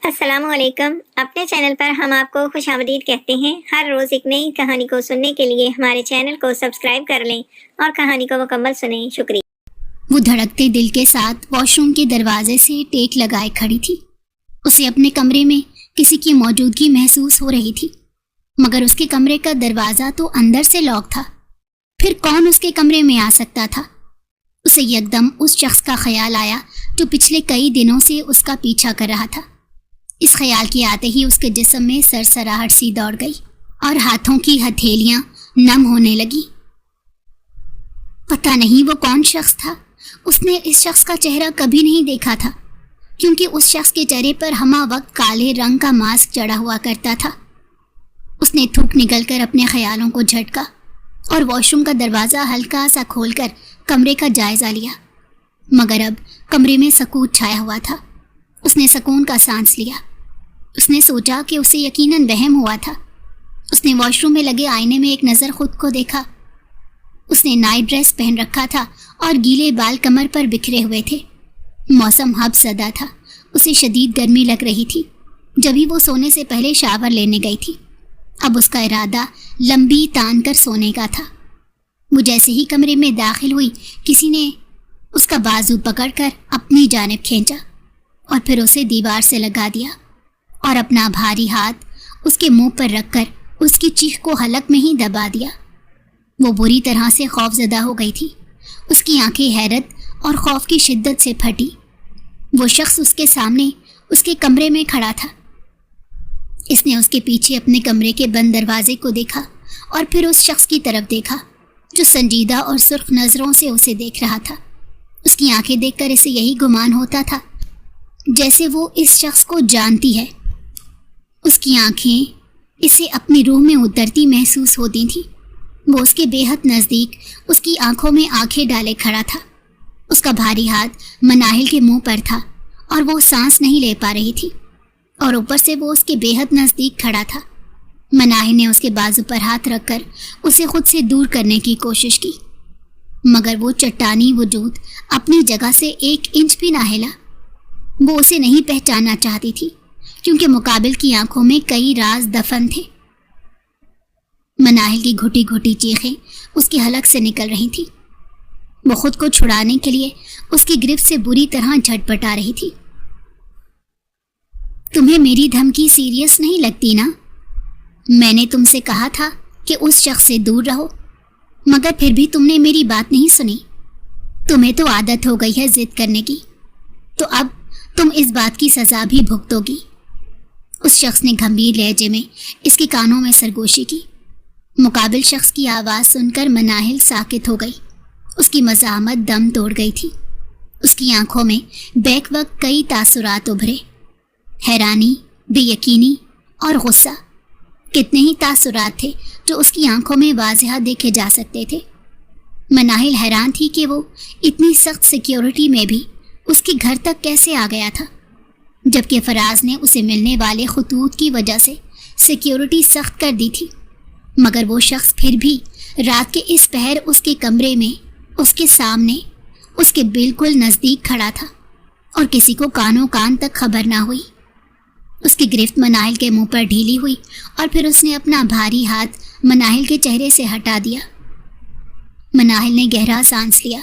السلام علیکم. اپنے چینل پر ہم آپ کو خوش آمدید کہتے ہیں. ہر روز ایک نئی کہانی کو سننے کے لیے ہمارے چینل کو سبسکرائب کر لیں اور کہانی کو مکمل سنیں. شکریہ. وہ دھڑکتے دل کے ساتھ واش روم کے دروازے سے ٹیک لگائے کھڑی تھی. اسے اپنے کمرے میں کسی کی موجودگی محسوس ہو رہی تھی، مگر اس کے کمرے کا دروازہ تو اندر سے لاک تھا. پھر کون اس کے کمرے میں آ سکتا تھا؟ اسے یکدم اس شخص کا خیال آیا جو پچھلے کئی دنوں سے اس کا پیچھا کر رہا تھا. اس خیال کے آتے ہی اس کے جسم میں سرسراہٹ سی دوڑ گئی اور ہاتھوں کی ہتھیلیاں نم ہونے لگی. پتہ نہیں وہ کون شخص تھا. اس نے اس شخص کا چہرہ کبھی نہیں دیکھا تھا، کیونکہ اس شخص کے چہرے پر ہمہ وقت کالے رنگ کا ماسک چڑھا ہوا کرتا تھا. اس نے تھوک نکل کر اپنے خیالوں کو جھٹکا اور واش روم کا دروازہ ہلکا سا کھول کر کمرے کا جائزہ لیا. مگر اب کمرے میں سکوت چھایا ہوا تھا. اس نے سکون کا سانس لیا. اس نے سوچا کہ اسے یقیناً وہم ہوا تھا. اس نے واش روم میں لگے آئینے میں ایک نظر خود کو دیکھا. اس نے نائٹ ڈریس پہن رکھا تھا اور گیلے بال کمر پر بکھرے ہوئے تھے. موسم ہب زدہ تھا. اسے شدید گرمی لگ رہی تھی. جبھی وہ سونے سے پہلے شاور لینے گئی تھی. اب اس کا ارادہ لمبی تان کر سونے کا تھا. وہ جیسے ہی کمرے میں داخل ہوئی، کسی نے اس کا بازو پکڑ کر اپنی جانب کھینچا اور پھر اسے دیوار سے لگا دیا اور اپنا بھاری ہاتھ اس کے منہ پر رکھ کر اس کی چیخ کو حلق میں ہی دبا دیا. وہ بری طرح سے خوف زدہ ہو گئی تھی. اس کی آنکھیں حیرت اور خوف کی شدت سے پھٹی. وہ شخص اس کے سامنے اس کے کمرے میں کھڑا تھا. اس نے اس کے پیچھے اپنے کمرے کے بند دروازے کو دیکھا اور پھر اس شخص کی طرف دیکھا جو سنجیدہ اور سرخ نظروں سے اسے دیکھ رہا تھا. اس کی آنکھیں دیکھ کر اسے یہی گمان ہوتا تھا جیسے وہ اس شخص کو جانتی ہے. اس کی آنکھیں اسے اپنی روح میں اترتی محسوس ہوتی تھیں. وہ اس کے بے حد نزدیک اس کی آنکھوں میں آنکھیں ڈالے کھڑا تھا. اس کا بھاری ہاتھ مناہل کے منہ پر تھا اور وہ سانس نہیں لے پا رہی تھی، اور اوپر سے وہ اس کے بے حد نزدیک کھڑا تھا. مناہل نے اس کے بازو پر ہاتھ رکھ کر اسے خود سے دور کرنے کی کوشش کی، مگر وہ چٹانی وجود اپنی جگہ سے 1 انچ بھی نہ ہلا. وہ اسے نہیں پہچاننا چاہتی تھی کیونکہ مقابل کی آنکھوں میں کئی راز دفن تھے. مناہل کی گھٹی گھٹی چیخیں اس کی حلق سے نکل رہی تھی. وہ خود کو چھڑانے کے لیے اس کی گرفت سے بری طرح جھٹپٹا رہی تھی. تمہیں میری دھمکی سیریس نہیں لگتی نا؟ میں نے تم سے کہا تھا کہ اس شخص سے دور رہو، مگر پھر بھی تم نے میری بات نہیں سنی. تمہیں تو عادت ہو گئی ہے ضد کرنے کی، تو اب تم اس بات کی سزا بھی بھگتو گی. اس شخص نے گھمبیر لہجے میں اس کے کانوں میں سرگوشی کی. مقابل شخص کی آواز سن کر مناہل ساکت ہو گئی. اس کی مزاحمت دم توڑ گئی تھی. اس کی آنکھوں میں بیک وقت کئی تاثرات ابھرے، حیرانی، بے یقینی اور غصہ. کتنے ہی تاثرات تھے جو اس کی آنکھوں میں واضح دیکھے جا سکتے تھے. مناہل حیران تھی کہ وہ اتنی سخت سیکیورٹی میں بھی اس کے گھر تک کیسے آ گیا تھا، جبکہ فراز نے اسے ملنے والے خطوط کی وجہ سے سیکیورٹی سخت کر دی تھی. مگر وہ شخص پھر بھی رات کے اس پہر اس کے کمرے میں اس کے سامنے اس کے بالکل نزدیک کھڑا تھا اور کسی کو کانوں کان تک خبر نہ ہوئی. اس کی گرفت مناہل کے منہ پر ڈھیلی ہوئی اور پھر اس نے اپنا بھاری ہاتھ مناہل کے چہرے سے ہٹا دیا. مناہل نے گہرا سانس لیا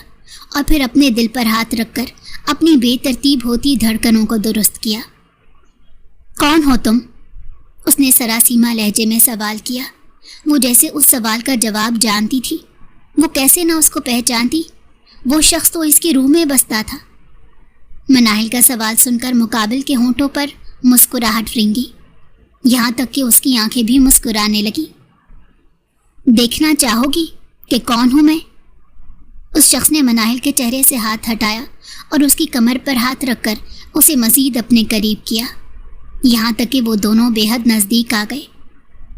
اور پھر اپنے دل پر ہاتھ رکھ کر اپنی بے ترتیب ہوتی دھڑکنوں کو درست کیا. کون ہو تم؟ اس نے سراسیمہ لہجے میں سوال کیا. وہ جیسے اس سوال کا جواب جانتی تھی. وہ کیسے نہ اس کو پہچانتی؟ وہ شخص تو اس کی روح میں بستا تھا. مناہل کا سوال سن کر مقابل کے ہونٹوں پر مسکراہٹ رنگی، یہاں تک کہ اس کی آنکھیں بھی مسکرانے لگی. دیکھنا چاہو گی کہ کون ہوں میں؟ اس شخص نے مناہل کے چہرے سے ہاتھ ہٹایا اور اس کی کمر پر ہاتھ رکھ کر اسے مزید اپنے قریب کیا، یہاں تک کہ وہ دونوں بے حد نزدیک آ گئے.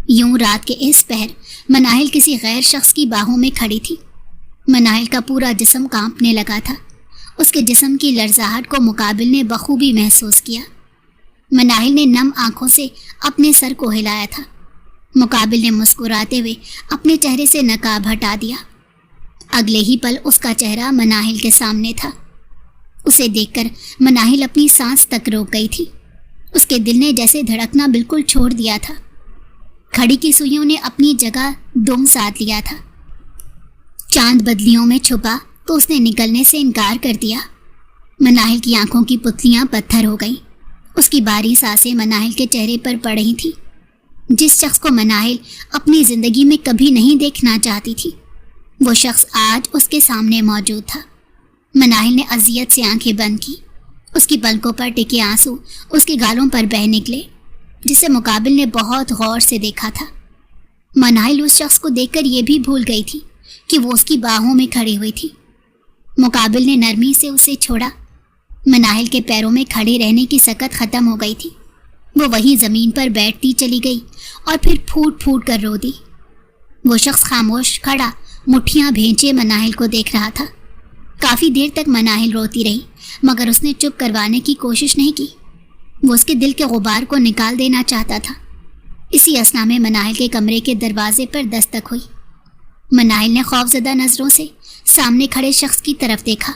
یوں رات کے اس پہر مناہل کسی غیر شخص کی باہوں میں کھڑی تھی. مناہل کا پورا جسم کانپنے لگا تھا. اس کے جسم کی لرزاہٹ کو مقابل نے بخوبی محسوس کیا. مناہل نے نم آنکھوں سے اپنے سر کو ہلایا تھا. مقابل نے مسکراتے ہوئے اپنے چہرے سے نقاب ہٹا دیا. اگلے ہی پل اس کا چہرہ مناہل کے سامنے تھا. اسے دیکھ کر مناہل اپنی سانس تک روک گئی تھی. उसके दिल ने जैसे धड़कना बिल्कुल छोड़ दिया था। घड़ी की सुइयों ने अपनी जगह दम साध लिया था। चांद बदलियों में छुपा तो उसने निकलने से इनकार कर दिया। मनाहिल की आंखों की पुतलियां पत्थर हो गईं। उसकी बारी सांसें मनाहिल के चेहरे पर पड़ रही थी। जिस शख्स को मनाहिल अपनी जिंदगी में कभी नहीं देखना चाहती थी, वो शख्स आज उसके सामने मौजूद था। मनाहिल ने अजियत से आंखें बंद की। उसकी पलकों पर टिके आंसू उसके गालों पर बह निकले, जिसे मुकाबिल ने बहुत गौर से देखा था। मनाहिल उस शख्स को देखकर यह भी भूल गई थी कि वो उसकी बाहों में खड़ी हुई थी। मुकाबिल ने नरमी से उसे छोड़ा। मनाहिल के पैरों में खड़े रहने की सकत ख़त्म हो गई थी। वो वहीं ज़मीन पर बैठती चली गई और फिर फूट फूट कर रो दी। वो शख्स खामोश खड़ा मुट्ठियाँ भेंचे मनाहिल को देख रहा था। काफ़ी देर तक मनाहिल रोती रही, मगर उसने चुप करवाने की कोशिश नहीं की। वो उसके दिल के गुबार को निकाल देना चाहता था। इसी असना में मनाहिल के कमरे के दरवाजे पर दस्तक हुई। मनाहिल ने खौफजदा नज़रों से सामने खड़े शख्स की तरफ देखा।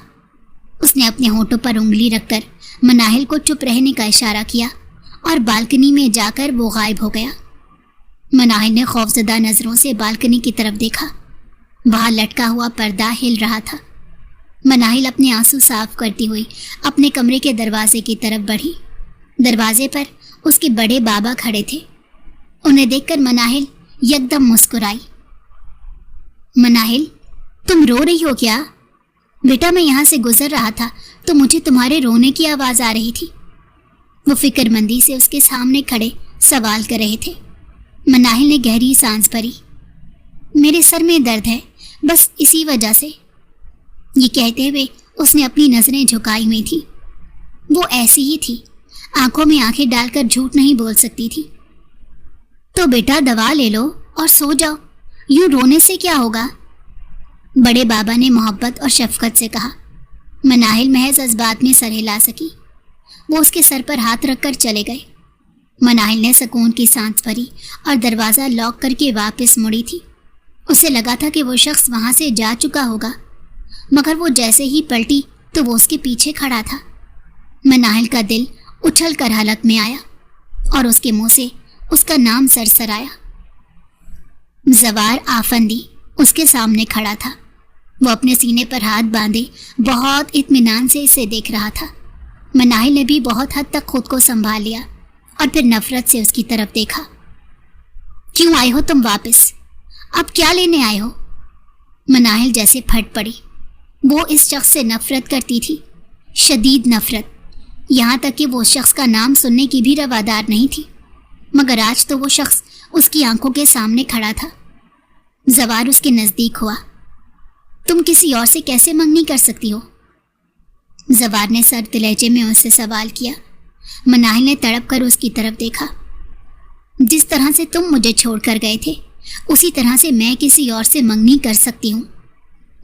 उसने अपने होठों पर उंगली रखकर मनाहिल को चुप रहने का इशारा किया और बालकनी में जाकर वो गायब हो गया। मनाहिल ने खौफजदा नज़रों से बालकनी की तरफ देखा। वहाँ लटका हुआ पर्दा हिल रहा था। मनाहिल अपने आंसू साफ करती हुई अपने कमरे के दरवाजे की तरफ बढ़ी। दरवाजे पर उसके बड़े बाबा खड़े थे। उन्हें देखकर मनाहिल यकदम मुस्कुराई। मनाहिल, तुम रो रही हो क्या? बेटा, मैं यहाँ से गुजर रहा था तो मुझे तुम्हारे रोने की आवाज़ आ रही थी। वो फिक्रमंदी से उसके सामने खड़े सवाल कर रहे थे। मनाहिल ने गहरी सांस भरी। मेरे सर में दर्द है, बस इसी वजह से। ये कहते हुए उसने अपनी नज़रें झुकाई हुई थी। वो ऐसी ही थी, आंखों में आंखें डालकर झूठ नहीं बोल सकती थी। तो बेटा दवा ले लो और सो जाओ, यूं रोने से क्या होगा? बड़े बाबा ने मोहब्बत और शफकत से कहा। मनाहिल महज इस बात में सर हिला सकी। वो उसके सर पर हाथ रखकर चले गए। मनाहिल ने सुकून की सांस भरी और दरवाज़ा लॉक करके वापस मुड़ी थी। उसे लगा था कि वो शख्स वहाँ से जा चुका होगा, मगर वो जैसे ही पलटी तो वो उसके पीछे खड़ा था। मनाहिल का दिल उछल कर हलक में आया और उसके मुंह से उसका नाम सरसराया। जवार आफंदी उसके सामने खड़ा था। वो अपने सीने पर हाथ बांधे बहुत इत्मीनान से इसे देख रहा था। मनाहिल ने भी बहुत हद तक खुद को संभाल लिया और फिर नफरत से उसकी तरफ देखा। क्यों आए हो तुम वापस? अब क्या लेने आए हो? मनाहिल जैसे फट पड़ी। वो इस शख्स से नफरत करती थी, शदीद नफरत। यहाँ तक कि वो शख्स का नाम सुनने की भी रवादार नहीं थी, मगर आज तो वो शख्स उसकी आंखों के सामने खड़ा था। जवार उसके नज़दीक हुआ। तुम किसी और से कैसे मंगनी कर सकती हो? जवार ने सर्द लहजे में उससे सवाल किया। मनाहिल ने तड़प कर उसकी तरफ देखा। जिस तरह से तुम मुझे छोड़कर गए थे, उसी तरह से मैं किसी और से मंगनी कर सकती हूँ।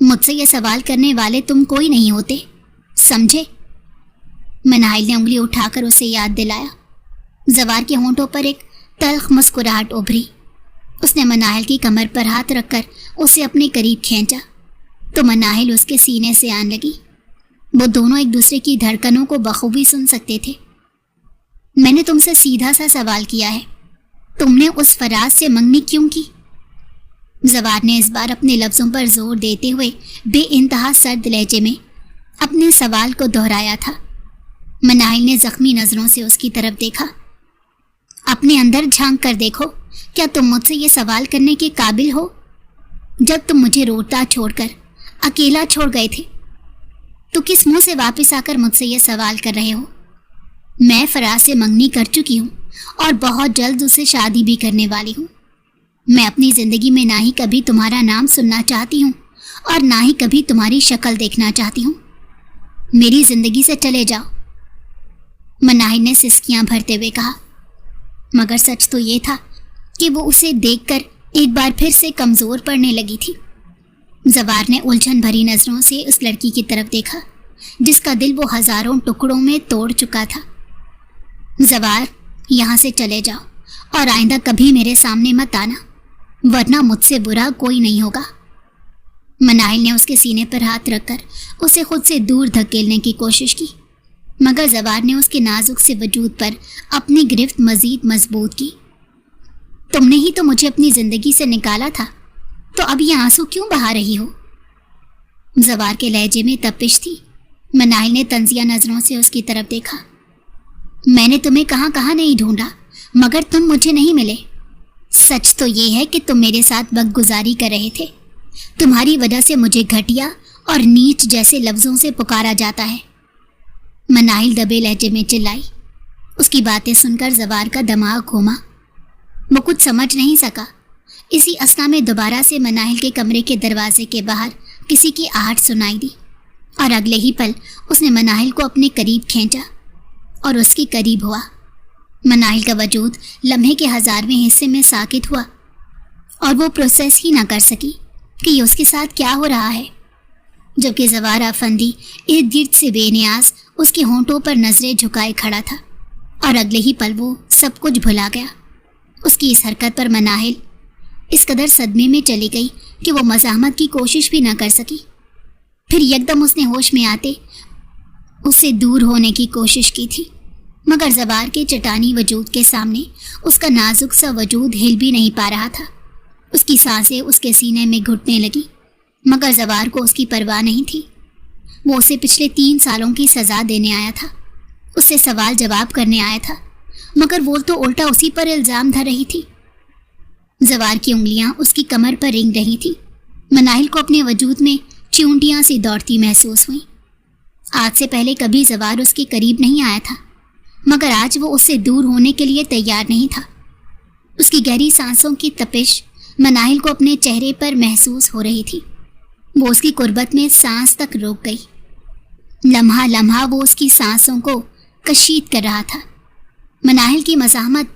मुझसे ये सवाल करने वाले तुम कोई नहीं होते, समझे? मनाहिल ने उंगली उठाकर उसे याद दिलाया। जवार के होंठों पर एक तल्ख मुस्कुराहट उभरी। उसने मनाहिल की कमर पर हाथ रखकर उसे अपने करीब खींचा तो मनाहिल उसके सीने से आने लगी। वो दोनों एक दूसरे की धड़कनों को बखूबी सुन सकते थे। मैंने तुमसे सीधा सा सवाल किया है, तुमने उस फराज से मंगनी क्यों की? जवार ने इस बार अपने लफ्ज़ों पर जोर देते हुए बेइंतहा सर्द लहजे में अपने सवाल को दोहराया था। मनाहिल ने जख्मी नज़रों से उसकी तरफ देखा। अपने अंदर झांक कर देखो, क्या तुम मुझसे ये सवाल करने के काबिल हो? जब तुम मुझे रोता छोड़कर अकेला छोड़ गए थे, तो किस मुंह से वापस आकर मुझसे ये सवाल कर रहे हो? मैं फराज से मंगनी कर चुकी हूँ और बहुत जल्द उससे शादी भी करने वाली हूँ। मैं अपनी ज़िंदगी में ना ही कभी तुम्हारा नाम सुनना चाहती हूँ और ना ही कभी तुम्हारी शक्ल देखना चाहती हूँ। मेरी ज़िंदगी से चले जाओ, मनाहिल ने सिसकियाँ भरते हुए कहा। मगर सच तो ये था कि वो उसे देखकर एक बार फिर से कमज़ोर पड़ने लगी थी। जवार ने उलझन भरी नज़रों से उस लड़की की तरफ देखा जिसका दिल वो हज़ारों टुकड़ों में तोड़ चुका था। जवार, यहाँ से चले जाओ और आइंदा कभी मेरे सामने मत आना, वरना मुझसे बुरा कोई नहीं होगा। मनाहिल ने उसके सीने पर हाथ रखकर उसे खुद से दूर धकेलने की कोशिश की, مگر زوار نے اس کے نازک سے وجود پر اپنی گرفت مزید مضبوط کی۔ تم نے ہی تو مجھے اپنی زندگی سے نکالا تھا، تو اب یہ آنسو کیوں بہا رہی ہو؟ زوار کے لہجے میں تپش تھی۔ مناہل نے طنزیہ نظروں سے اس کی طرف دیکھا۔ میں نے تمہیں کہاں کہاں نہیں ڈھونڈا، مگر تم مجھے نہیں ملے۔ سچ تو یہ ہے کہ تم میرے ساتھ وقت گزاری کر رہے تھے۔ تمہاری وجہ سے مجھے گھٹیا اور نیچ جیسے لفظوں سے پکارا جاتا ہے، مناہل دبے لہجے میں چلائی۔ اس کی باتیں سن کر زوار کا دماغ گھوما۔ وہ کچھ سمجھ نہیں سکا۔ اسی اثنا میں دوبارہ سے مناہل کے کمرے کے دروازے کے باہر کسی کی آہٹ سنائی دی، اور اگلے ہی پل اس نے مناہل کو اپنے قریب کھینچا اور اس کے قریب ہوا۔ مناہل کا وجود لمحے کے 1000ویں حصے میں ساکت ہوا، اور وہ پروسیس ہی نہ کر سکی کہ یہ اس کے ساتھ کیا ہو رہا ہے، جبکہ زوار افندی ارد گرد سے بے نیاز اس کے ہونٹوں پر نظریں جھکائے کھڑا تھا، اور اگلے ہی پل وہ سب کچھ بھلا گیا۔ اس کی اس حرکت پر مناہل اس قدر صدمے میں چلی گئی کہ وہ مزاحمت کی کوشش بھی نہ کر سکی۔ پھر یکدم اس نے ہوش میں آتے اس سے دور ہونے کی کوشش کی تھی، مگر زوار کے چٹانی وجود کے سامنے اس کا نازک سا وجود ہل بھی نہیں پا رہا تھا۔ اس کی سانسیں اس کے سینے میں گھٹنے لگی، مگر زوار کو اس کی پرواہ نہیں تھی۔ وہ اسے پچھلے 3 سالوں کی سزا دینے آیا تھا، اس سے سوال جواب کرنے آیا تھا، مگر وہ تو الٹا اسی پر الزام دھر رہی تھی۔ زوار کی انگلیاں اس کی کمر پر رنگ رہی تھی۔ مناہل کو اپنے وجود میں چیونٹیاں سی دوڑتی محسوس ہوئیں۔ آج سے پہلے کبھی زوار اس کے قریب نہیں آیا تھا، مگر آج وہ اس سے دور ہونے کے لیے تیار نہیں تھا۔ اس کی گہری سانسوں کی تپش مناہل کو اپنے چہرے پر محسوس ہو رہی تھی۔ وہ اس کی قربت میں سانس تک روک گئی۔ لمحہ لمحہ وہ اس کی سانسوں کو کشید کر رہا تھا۔ مناہل کی مزاحمت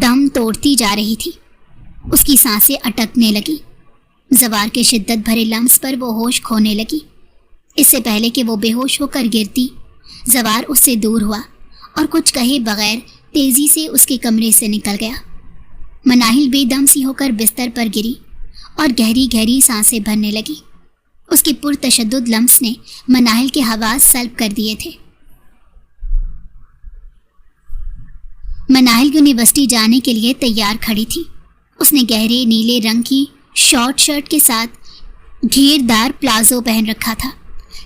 دم توڑتی جا رہی تھی۔ اس کی سانسیں اٹکنے لگی۔ زوار کے شدت بھرے لمس پر وہ ہوش کھونے لگی۔ اس سے پہلے کہ وہ بے ہوش ہو کر گرتی، زوار اس سے دور ہوا اور کچھ کہے بغیر تیزی سے اس کے کمرے سے نکل گیا۔ مناہل بے دم سی ہو کر بستر پر گری اور گہری گہری سانسیں بھرنے لگی۔ اس کے پرتشدد لمس نے مناہل کے حواس سلب کر دیے تھے۔ مناہل یونیورسٹی جانے کے لیے تیار کھڑی تھی۔ اس نے گہرے نیلے رنگ کی شارٹ شرٹ کے ساتھ گھیردار پلازو پہن رکھا تھا،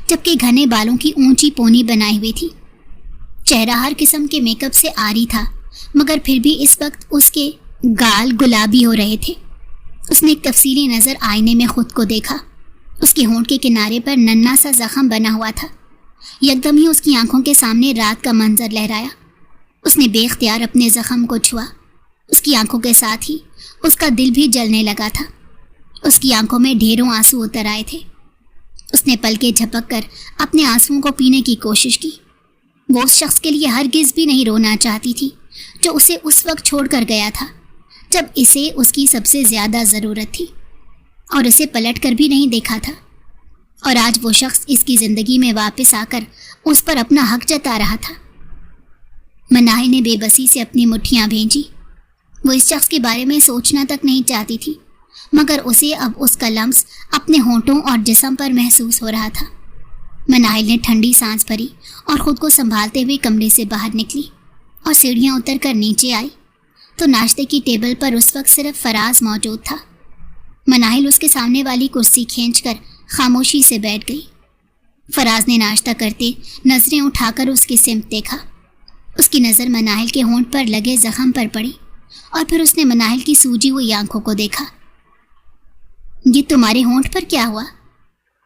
جبکہ گھنے بالوں کی اونچی پونی بنائی ہوئی تھی۔ چہرہ ہر قسم کے میک اپ سے عاری تھا، مگر پھر بھی اس وقت اس کے گال گلابی ہو رہے تھے۔ اس نے ایک تفصیلی نظر آئینے میں خود کو دیکھا۔ اس کے ہونٹ کے کنارے پر ننھا سا زخم بنا ہوا تھا۔ یکدم ہی اس کی آنکھوں کے سامنے رات کا منظر لہرایا۔ اس نے بے اختیار اپنے زخم کو چھوا۔ اس کی آنکھوں کے ساتھ ہی اس کا دل بھی جلنے لگا تھا۔ اس کی آنکھوں میں ڈھیروں آنسو اتر آئے تھے۔ اس نے پلکیں جھپک کر اپنے آنسوؤں کو پینے کی کوشش کی۔ وہ اس شخص کے لیے ہرگز بھی نہیں رونا چاہتی تھی جو اسے اس وقت چھوڑ کر گیا تھا جب اسے اس کی سب سے زیادہ ضرورت تھی، اور اسے پلٹ کر بھی نہیں دیکھا تھا۔ اور آج وہ شخص اس کی زندگی میں واپس آ کر اس پر اپنا حق جتا رہا تھا۔ مناہل نے بے بسی سے اپنی مٹھیاں بھینجی۔ وہ اس شخص کے بارے میں سوچنا تک نہیں چاہتی تھی، مگر اسے اب اس کا لمس اپنے ہونٹوں اور جسم پر محسوس ہو رہا تھا۔ مناہل نے ٹھنڈی سانس بھری اور خود کو سنبھالتے ہوئے کمرے سے باہر نکلی اور سیڑھیاں اتر کر نیچے آئی تو ناشتے کی ٹیبل پر اس وقت صرف فراز موجود تھا۔ مناہل اس کے سامنے والی کرسی کھینچ کر خاموشی سے بیٹھ گئی۔ فراز نے ناشتہ کرتے نظریں اٹھا کر اس کی سمت دیکھا۔ اس کی نظر مناہل کے ہونٹ پر لگے زخم پر پڑی، اور پھر اس نے مناہل کی سوجی ہوئی آنکھوں کو دیکھا۔ یہ تمہارے ہونٹ پر کیا ہوا؟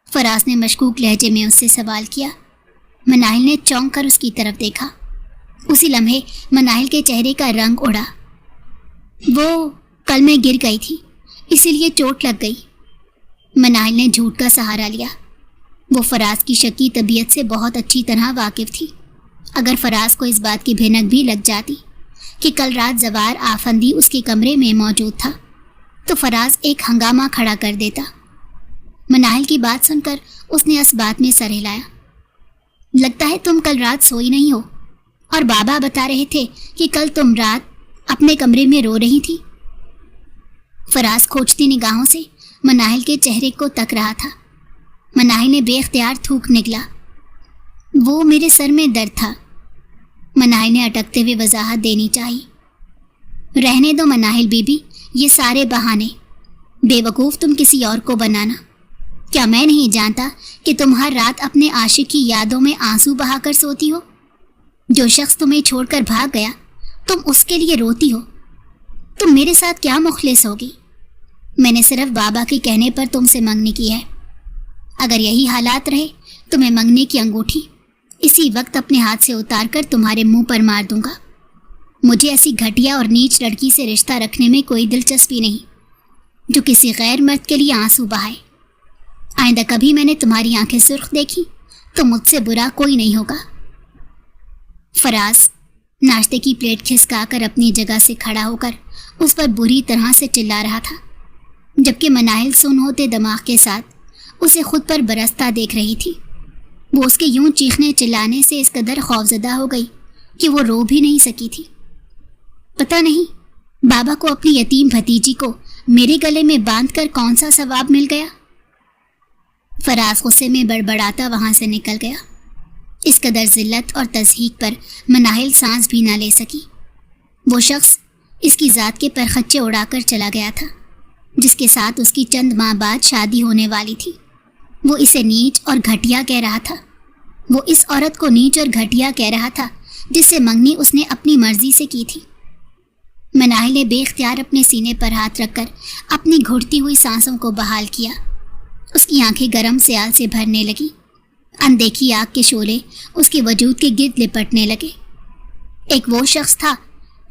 فراز نے مشکوک لہجے میں اس سے سوال کیا۔ مناہل نے چونک کر اس کی طرف دیکھا۔ اسی لمحے مناہل کے چہرے کا رنگ اڑا۔ وہ کل میں گر گئی تھی، اسی لیے چوٹ لگ گئی۔ مناہل نے جھوٹ کا سہارا لیا۔ وہ فراز کی شکی طبیعت سے بہت اچھی طرح واقف تھی۔ اگر فراز کو اس بات کی بھنک بھی لگ جاتی کہ کل رات زوار آفندی اس کے کمرے میں موجود تھا، تو فراز ایک ہنگامہ کھڑا کر دیتا۔ مناہل کی بات سن کر اس نے اس بات میں سر ہلایا۔ لگتا ہے تم کل رات سوئی نہیں ہو، اور بابا بتا رہے تھے کہ کل تم رات اپنے کمرے میں رو رہی تھی۔ فراز کھوجتی نگاہوں سے مناہل کے چہرے کو تک رہا تھا۔ مناہل نے بے اختیار تھوک نکلا۔ وہ میرے سر میں درد تھا، मनाहिल ने अटकते हुए वजाहत देनी चाहिए। रहने दो मनाहिल बीबी, ये सारे बहाने, बेवकूफ़ तुम किसी और को बनाना। क्या मैं नहीं जानता कि तुम हर रात अपने आशिक की यादों में आंसू बहाकर सोती हो? जो शख्स तुम्हें छोड़कर भाग गया तुम उसके लिए रोती हो। तुम मेरे साथ क्या मुखलिस होगी? मैंने सिर्फ बाबा के कहने पर तुमसे मंगनी की है। अगर यही हालात रहे तो मैं मंगने की अंगूठी इसी वक्त अपने हाथ से उतार कर तुम्हारे मुंह पर मार दूंगा। मुझे ऐसी घटिया और नीच लड़की से रिश्ता रखने में कोई दिलचस्पी नहीं जो किसी गैर मर्द के लिए आंसू बहाए। आइंदा कभी मैंने तुम्हारी आंखें सुर्ख देखी तो मुझसे बुरा कोई नहीं होगा। फराज नाश्ते की प्लेट खिसकाकर अपनी जगह से खड़ा होकर उस पर बुरी तरह से चिल्ला रहा था, जबकि मनाहिल सुन होते दिमाग के साथ उसे खुद पर बरसता देख रही थी। वो उसके यूं चीखने चिल्लाने से इस कदर खौफजदा हो गई कि वो रो भी नहीं सकी थी। पता नहीं बाबा को अपनी यतीम भतीजी को मेरे गले में बांधकर कौन सा सवाब मिल गया। फराज गुस्से में बड़बड़ाता वहां से निकल गया। इस कदर जिल्लत और तज़हीक पर मनाहिल सांस भी ना ले सकी। वो शख्स इसकी ज़ात के परखच्चे उड़ाकर चला गया था जिसके साथ उसकी चंद माह बाद शादी होने वाली थी। वो इसे नीच और घटिया कह रहा था। वो इस औरत को नीच और घटिया कह रहा था जिससे मंगनी उसने अपनी मर्जी से की थी। मनाहिल ने बेख्तियार अपने सीने पर हाथ रखकर अपनी घुटती हुई सांसों को बहाल किया। उसकी आंखें गरम स्याल से भरने लगी। अनदेखी आग के शोले उसके वजूद के गिर्द लिपटने लगे। एक वो शख्स था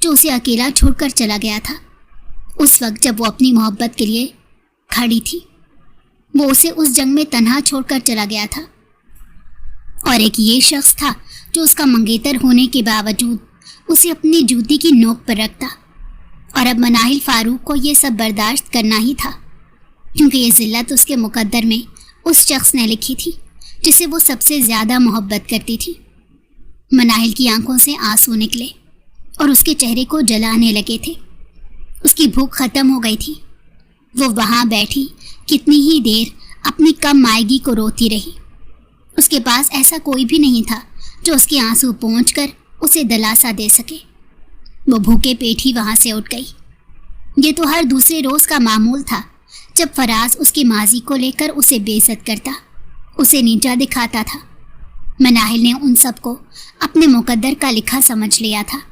जो उसे अकेला छोड़कर चला गया था उस वक्त जब वो अपनी मोहब्बत के लिए खड़ी थी। वो उसे उस जंग में तन्हा छोड़कर चला गया था। और एक ये शख्स था जो उसका मंगेतर होने के बावजूद उसे अपनी जूती की नोक पर रखता। और अब मनाहिल फारूक को ये सब बर्दाश्त करना ही था, क्योंकि ये जिल्लत उसके मुकद्दर में उस शख्स ने लिखी थी जिसे वो सबसे ज़्यादा मोहब्बत करती थी। मनाहिल की आंखों से आंसू निकले और उसके चेहरे को जलाने लगे थे। उसकी भूख ख़त्म हो गई थी। वो वहाँ बैठी कितनी ही देर अपनी कम मायगी को रोती रही। उसके पास ऐसा कोई भी नहीं था जो उसके आंसू पोंछकर उसे दिलासा दे सके। वो भूखे पेट ही वहाँ से उठ गई। ये तो हर दूसरे रोज़ का मामूल था जब फराज उसकी माजी को लेकर उसे बेइज्जत करता, उसे नीचा दिखाता था। मनाहिल ने उन सबको अपने मुकद्दर का लिखा समझ लिया था।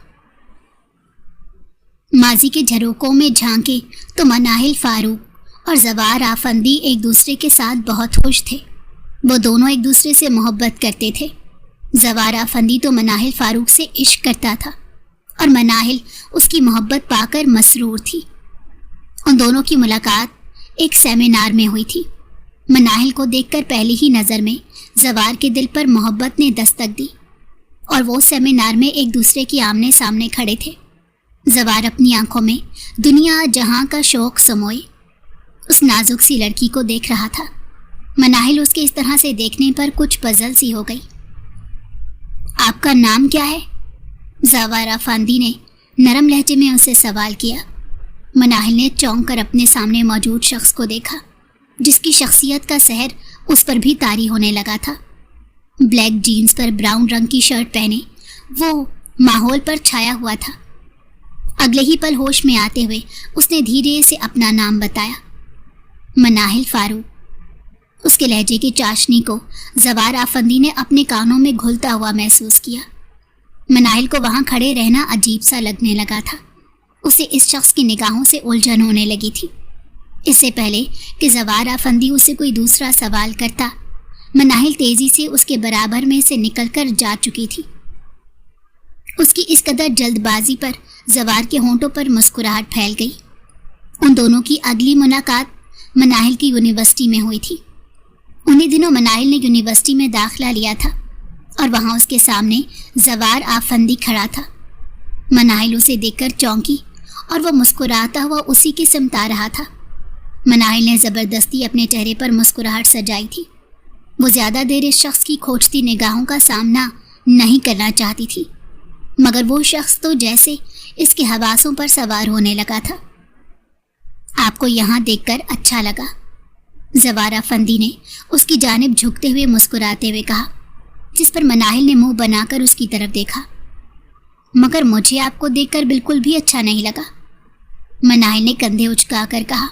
माजी के झरोकों में झांके तो मनाहिल फारूक और जवार आफंदी एक दूसरे के साथ बहुत खुश थे। वो दोनों एक दूसरे से मोहब्बत करते थे। जवार आफंदी तो मनाहिल फारूक से इश्क करता था और मनाहिल उसकी मोहब्बत पाकर मसरूर थी। उन दोनों की मुलाकात एक सेमिनार में हुई थी। मनाहिल को देखकर पहली ही नज़र में जवार के दिल पर मोहब्बत ने दस्तक दी और वो सेमिनार में एक दूसरे के आमने सामने खड़े थे। जवार अपनी आंखों में दुनिया जहां का शौक समोए उस नाजुक सी लड़की को देख रहा था। मनाहिल उसके इस तरह से देखने पर कुछ पजल सी हो गई। आपका नाम क्या है? जवार आफंदी ने नरम लहजे में उससे सवाल किया। मनाहिल ने चौंक कर अपने सामने मौजूद शख्स को देखा जिसकी शख्सियत का सहर उस पर भी तारी होने लगा था। ब्लैक जीन्स पर ब्राउन रंग की शर्ट पहने वो माहौल पर छाया हुआ था। अगले ही पल होश में आते हुए उसने धीरे से अपना नाम बताया, मनाहिल फारूक। उसके लहजे की चाशनी को जवार आफंदी ने अपने कानों में घुलता हुआ महसूस किया। मनाहिल को वहाँ खड़े रहना अजीब सा लगने लगा था। उसे इस शख्स की निगाहों से उलझन होने लगी थी। इससे पहले कि जवार आफंदी उसे कोई दूसरा सवाल करता, मनाहिल तेजी से उसके बराबर में से निकलकर जा चुकी थी। उसकी इस कदर जल्दबाजी पर जवार के होंठों पर मुस्कुराहट फैल गई। उन दोनों की अगली मुलाकात मनाहिल की यूनिवर्सिटी में हुई थी। उन्हीं दिनों मनाहिल ने यूनिवर्सिटी में दाखिला लिया था और वहाँ उसके सामने जवार आफंदी खड़ा था। मनाहिल उसे देखकर चौंकी और वह मुस्कुराता हुआ उसी की सिमत आ रहा था। मनाहिल ने ज़बरदस्ती अपने चेहरे पर मुस्कुराहट सजाई थी। वो ज़्यादा देर इस शख्स की खोजती निगाहों का सामना नहीं करना चाहती थी, मगर वो शख्स तो जैसे इसके हवासों पर सवार होने लगा था। आपको यहाँ देखकर अच्छा लगा, जवार आफंदी ने उसकी जानिब झुकते हुए मुस्कुराते हुए कहा, जिस पर मनाहिल ने मुंह बनाकर उसकी तरफ देखा। मगर मुझे आपको देखकर बिल्कुल भी अच्छा नहीं लगा। मनाहिल ने कंधे उचका कर कहा।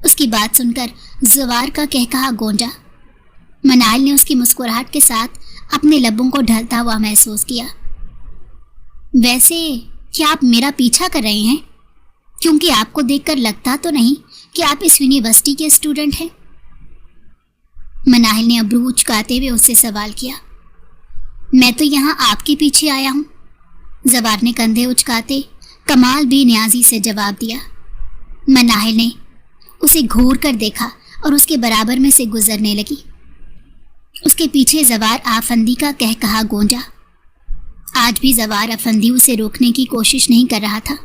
उसकी बात सुनकर जवार का कहकहा गूंजा। मनाहिल ने उसकी मुस्कुराहट के साथ अपने लबों को ढलता हुआ महसूस किया। वैसे क्या आप मेरा पीछा कर रहे हैं? क्योंकि आपको देखकर लगता तो नहीं कि आप इस यूनिवर्सिटी के स्टूडेंट हैं। मनाहिल ने अब्रू उचकाते हुए उससे सवाल किया। मैं तो यहाँ आपके पीछे आया हूँ, जवार ने कंधे उचकाते कमाल बेनियाजी से जवाब दिया। मनाहिल ने उसे घूर कर देखा और उसके बराबर में से गुजरने लगी। उसके पीछे जवार आफंदी का कहकहा गूंजा। आज भी जवार अफंदी उसे रोकने की कोशिश नहीं कर रहा था।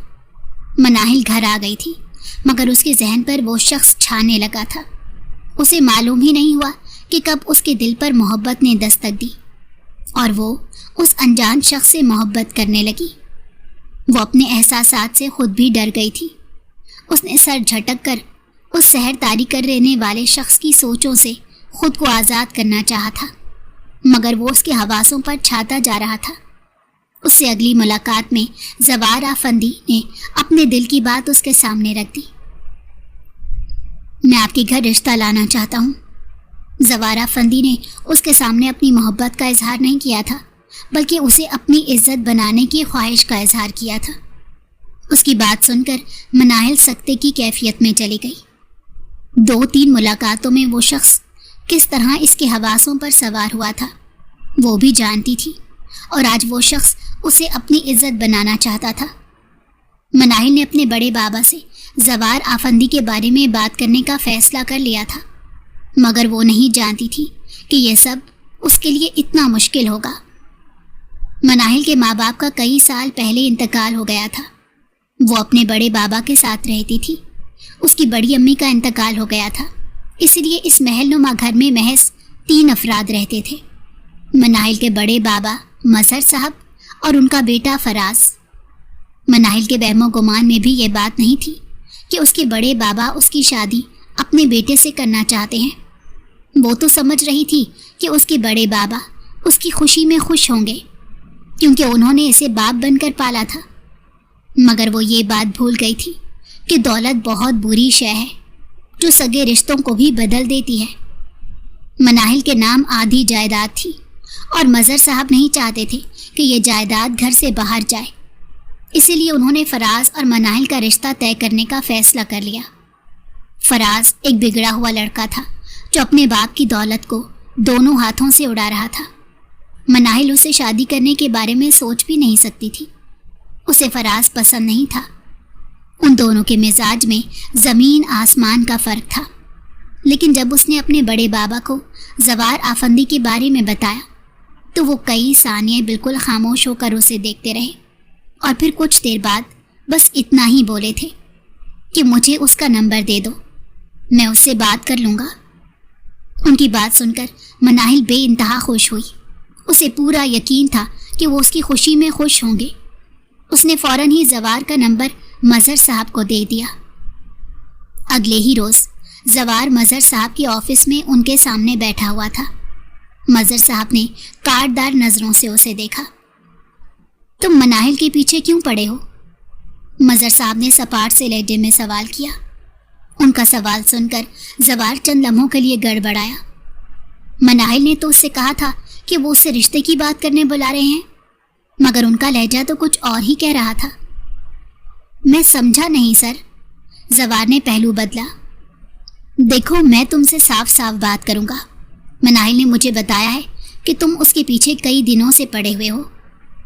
मनाहिल घर आ गई थी, मगर उसके जहन पर वो शख्स छाने लगा था। उसे मालूम ही नहीं हुआ कि कब उसके दिल पर मोहब्बत ने दस्तक दी और वो उस अनजान शख्स से मोहब्बत करने लगी। वो अपने एहसासात से खुद भी डर गई थी। उसने सर झटक कर उस सहर तारी कर रहने वाले शख्स की सोचों से खुद को आज़ाद करना चाहा था, मगर वो उसके हवासों पर छाता जा रहा था। उससे अगली मुलाकात में जवार आफंदी ने अपने दिल की बात उसके सामने रख दी। मैं आपके घर रिश्ता लाना चाहता हूँ। जवार आफंदी ने उसके सामने अपनी मोहब्बत का इजहार नहीं किया था, बल्कि उसे अपनी इज्जत बनाने की ख्वाहिश का इजहार किया था। उसकी बात सुनकर मनाहिल सख्ते की कैफियत में चली गई। 2-3 मुलाकातों में वो शख्स किस तरह इसके हवासों पर सवार हुआ था वो भी जानती थी, और आज वो शख्स उसे अपनी इज्जत बनाना चाहता था। मनाहिल ने अपने बड़े बाबा से जवार आफंदी के बारे में बात करने का फैसला कर लिया था, मगर वो नहीं जानती थी कि यह सब उसके लिए इतना मुश्किल होगा। मनाहिल के माँ बाप का कई साल पहले इंतकाल हो गया था। वो अपने बड़े बाबा के साथ रहती थी। उसकी बड़ी अम्मी का इंतकाल हो गया था, इसलिए इस महलनुमा घर में महज 3 अफराद रहते थे। मनाहिल के बड़े बाबा मजहर साहब और उनका बेटा फराज। मनाहिल के बहमो गुमान में भी ये बात नहीं थी कि उसके बड़े बाबा उसकी शादी अपने बेटे से करना चाहते हैं। वो तो समझ रही थी कि उसके बड़े बाबा उसकी खुशी में खुश होंगे, क्योंकि उन्होंने इसे बाप बनकर पाला था। मगर वो ये बात भूल गई थी कि दौलत बहुत बुरी शय है जो सगे रिश्तों को भी बदल देती है। मनाहिल के नाम आधी जायदाद थी और मजहर साहब नहीं चाहते थे कि ये जायदाद घर से बाहर जाए, इसीलिए उन्होंने फराज और मनाहिल का रिश्ता तय करने का फैसला कर लिया। फराज एक बिगड़ा हुआ लड़का था जो अपने बाप की दौलत को दोनों हाथों से उड़ा रहा था। मनाहिल उसे शादी करने के बारे में सोच भी नहीं सकती थी। उसे फराज पसंद नहीं था। उन दोनों के मिजाज में ज़मीन आसमान का फ़र्क था। लेकिन जब उसने अपने बड़े बाबा को जवार आफंदी के बारे में बताया तो वो कई सानिये बिल्कुल खामोश होकर उसे देखते रहे और फिर कुछ देर बाद बस इतना ही बोले थे कि मुझे उसका नंबर दे दो, मैं उससे बात कर लूँगा। उनकी बात सुनकर मनाहिल बेइंतहा खुश हुई। उसे पूरा यकीन था कि वो उसकी खुशी में खुश होंगे। उसने फ़ौरन ही जवार का नंबर मजहर साहब को दे दिया। अगले ही रोज़ जवार मजहर साहब के ऑफिस में उनके सामने बैठा हुआ था। मजहर साहब ने काटदार नज़रों से उसे देखा। तुम मनाहिल के पीछे क्यों पड़े हो? मजहर साहब ने सपाट से लहजे में सवाल किया। उनका सवाल सुनकर जवार चंद लम्हों के लिए गड़बड़ाया। मनाहिल ने तो उससे कहा था कि वो उससे रिश्ते की बात करने बुला रहे हैं, मगर उनका लहजा तो कुछ और ही कह रहा था। मैं समझा नहीं सर, जवार ने पहलू बदला। देखो, मैं तुमसे साफ साफ बात करूंगा। मनाहिल ने मुझे बताया है कि तुम उसके पीछे कई दिनों से पड़े हुए हो।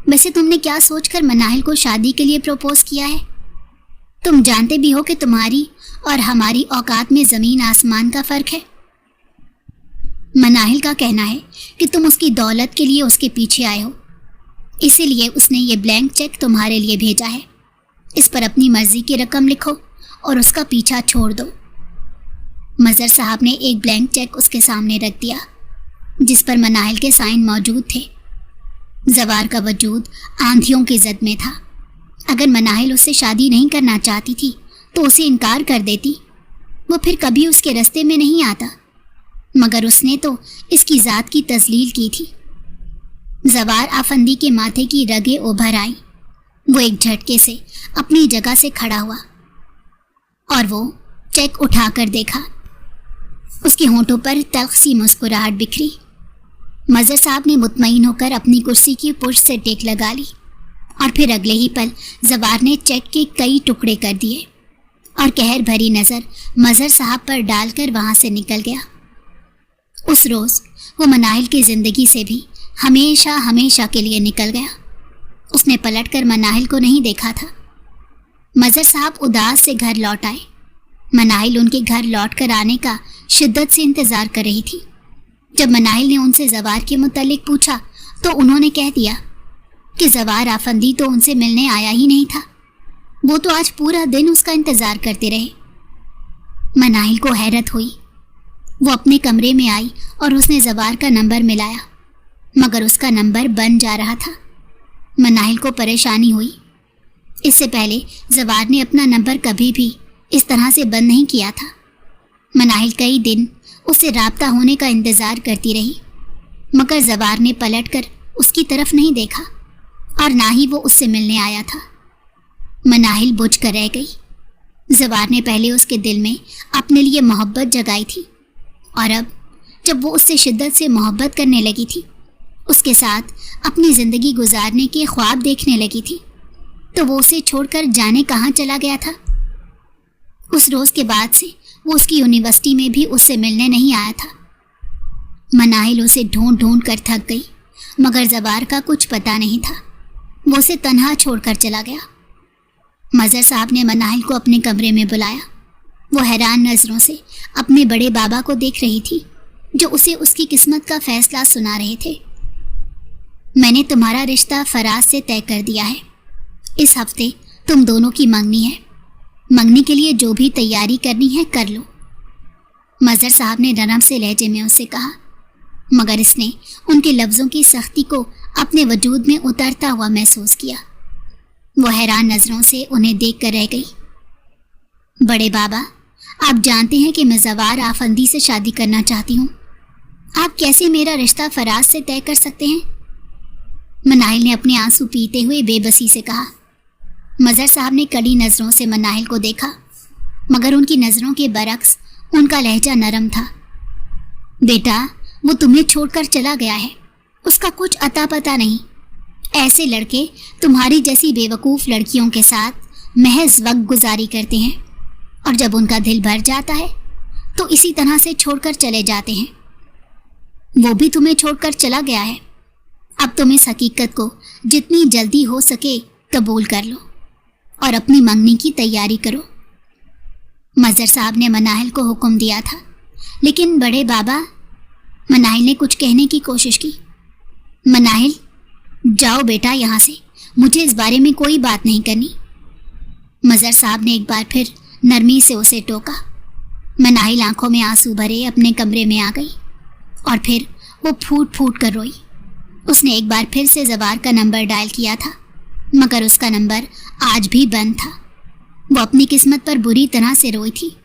वैसे तुमने क्या सोचकर मनाहिल को शादी के लिए प्रपोज किया है? तुम जानते भी हो कि तुम्हारी और हमारी औकात में ज़मीन आसमान का फ़र्क है। मनाहिल का कहना है कि तुम उसकी दौलत के लिए उसके पीछे आए हो, इसीलिए उसने ये ब्लैंक चेक तुम्हारे लिए भेजा है। इस पर अपनी मर्जी की रकम लिखो और उसका पीछा छोड़ दो। मजहर साहब ने एक ब्लैंक चेक उसके सामने रख दिया जिस पर मनाहिल के साइन मौजूद थे। जवार का वजूद आंधियों की जद में था। अगर मनाहिल उससे शादी नहीं करना चाहती थी तो उसे इनकार कर देती, वो फिर कभी उसके रास्ते में नहीं आता। मगर उसने तो इसकी ज़ात की तजलील की थी। जवार आफंदी के माथे की रगें उभर आईं वो एक झटके से अपनी जगह से खड़ा हुआ और वो चेक उठाकर देखा। उसके होंठों पर तल्ख सी मुस्कुराहट बिखरी। मजहर साहब ने मुतमईन होकर अपनी कुर्सी की पुष्ट से टेक लगा ली और फिर अगले ही पल जवार ने चेक के कई टुकड़े कर दिए और कहर भरी नज़र मजहर साहब पर डालकर वहाँ से निकल गया। उस रोज़ वो मनाहिल की ज़िंदगी से भी हमेशा हमेशा के लिए निकल गया। उसने पलटकर मनाहिल को नहीं देखा था। मजहर साहब उदास से घर लौट आए। मनाहिल उनके घर लौट कर आने का शिद्दत से इंतज़ार कर रही थी। जब मनाहिल ने उनसे जवार के मुतालिक पूछा तो उन्होंने कह दिया कि जवार आफंदी तो उनसे मिलने आया ही नहीं था। वो तो आज पूरा दिन उसका इंतज़ार करते रहे। मनाहिल को हैरत हुई। वो अपने कमरे में आई और उसने जवार का नंबर मिलाया, मगर उसका नंबर बंद जा रहा था। मनाहिल को परेशानी हुई। इससे पहले जवार ने अपना नंबर कभी भी इस तरह से बंद नहीं किया था। मनाहिल कई दिन उससे राब्ता होने का इंतज़ार करती रही, मगर जवार ने पलटकर उसकी तरफ नहीं देखा और ना ही वो उससे मिलने आया था। मनाहिल बुझ कर रह गई। जवार ने पहले उसके दिल में अपने लिए मोहब्बत जगाई थी और अब जब वो उससे शिद्दत से मोहब्बत करने लगी थी, उसके साथ अपनी ज़िंदगी गुजारने के ख्वाब देखने लगी थी, तो वो उसे छोड़कर जाने कहाँ चला गया था। उस रोज़ के बाद से वो उसकी यूनिवर्सिटी में भी उससे मिलने नहीं आया था। मनाहिल उसे ढूंढ ढूंढ कर थक गई, मगर जवार का कुछ पता नहीं था। वो उसे तन्हा छोड़कर चला गया। मजहर साहब ने मनाहिल को अपने कमरे में बुलाया। वो हैरान नज़रों से अपने बड़े बाबा को देख रही थी, जो उसे उसकी किस्मत का फैसला सुना रहे थे। मैंने तुम्हारा रिश्ता फराज से तय कर दिया है। इस हफ्ते तुम दोनों की मंगनी है। मंगनी के लिए जो भी तैयारी करनी है कर लो। मजहर साहब ने नरम से लहजे में उससे कहा, मगर इसने उनके लफ्ज़ों की सख्ती को अपने वजूद में उतरता हुआ महसूस किया। वो हैरान नज़रों से उन्हें देख कर रह गई। बड़े बाबा, आप जानते हैं कि मैं जवार आफंदी से शादी करना चाहती हूँ। आप कैसे मेरा रिश्ता फराज से तय कर सकते हैं? मनाहिल ने अपने आंसू पीते हुए बेबसी से कहा। मजहर साहब ने कड़ी नज़रों से मनाहिल को देखा, मगर उनकी नज़रों के बरक्स उनका लहजा नरम था। बेटा, वो तुम्हें छोड़कर चला गया है, उसका कुछ अता पता नहीं। ऐसे लड़के तुम्हारी जैसी बेवकूफ़ लड़कियों के साथ महज वक्त गुजारी करते हैं और जब उनका दिल भर जाता है तो इसी तरह से छोड़कर चले जाते हैं। वो भी तुम्हें छोड़कर चला गया है। अब तुम इस हकीकत को जितनी जल्दी हो सके कबूल कर लो और अपनी मंगनी की तैयारी करो। मजहर साहब ने मनाहिल को हुक्म दिया था, लेकिन बड़े बाबा, मनाहिल ने कुछ कहने की कोशिश की। मनाहिल, जाओ बेटा यहाँ से, मुझे इस बारे में कोई बात नहीं करनी। मजहर साहब ने एक बार फिर नरमी से उसे टोका। मनाहिल आंखों में आंसू भरे अपने कमरे में आ गई और फिर वो फूट फूट कर रोई। उसने एक बार फिर से जवार का नंबर डायल किया था, मगर उसका नंबर आज भी बंद था। वो अपनी किस्मत पर बुरी तरह से रोई थी।